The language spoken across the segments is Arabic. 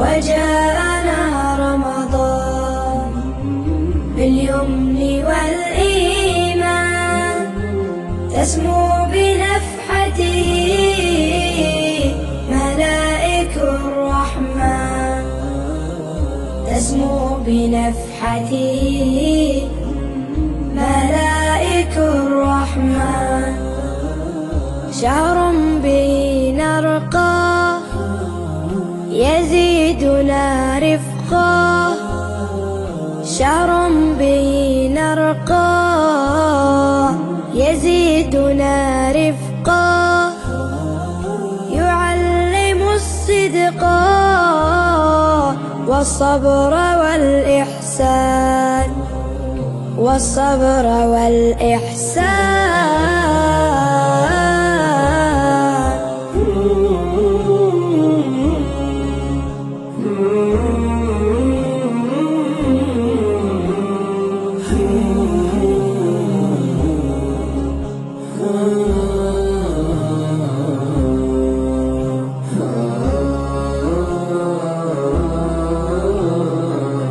وجاءنا رمضان باليمن والإيمان، تسمو بنفحته ملائك الرحمن، تسمو بنفحته ملائك الرحمن. شهر به نرقى يزيدنا رفقا، شهر به نرقى يزيدنا رفقا، يعلم الصدق والصبر والإحسان، والصبر والإحسان.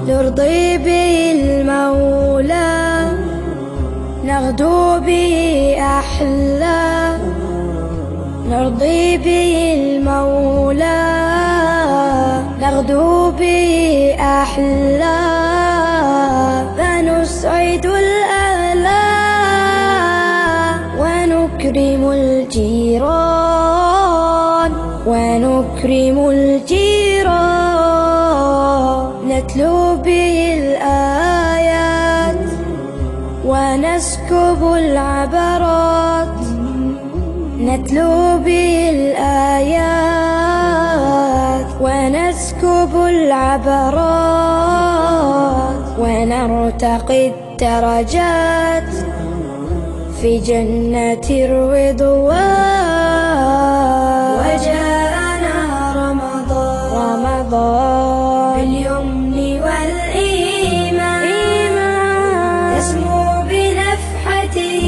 نرضي به المولى، نغدو به أحلى، نرضي به المولى، نغدو به أحلى، فنسعد الأهلى ونكرم الجيران، ونكرم الجيران. نتلو به الآيات ونسكب العبرات، نتلو به الآيات ونسكب العبرات، ونرتقي الدرجات في جنة الرضوان. وجاءنا رمضان باليمن والإيمان، تسمو بنفحته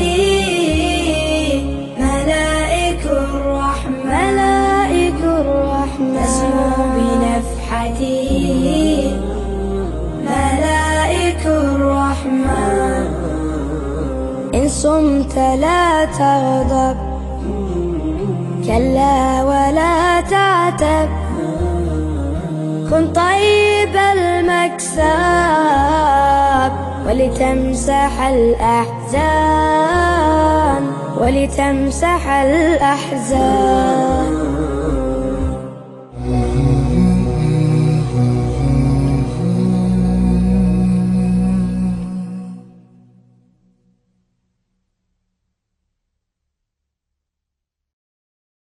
ملائك الرحمن، ملائك الرحمن، تسمو بنفحته ملائك الرحمن. إن صمت لا تغضب، كلا ولا تعتب، كن طيب المكسب ولتمسح الأحزان، ولتمسح الأحزان.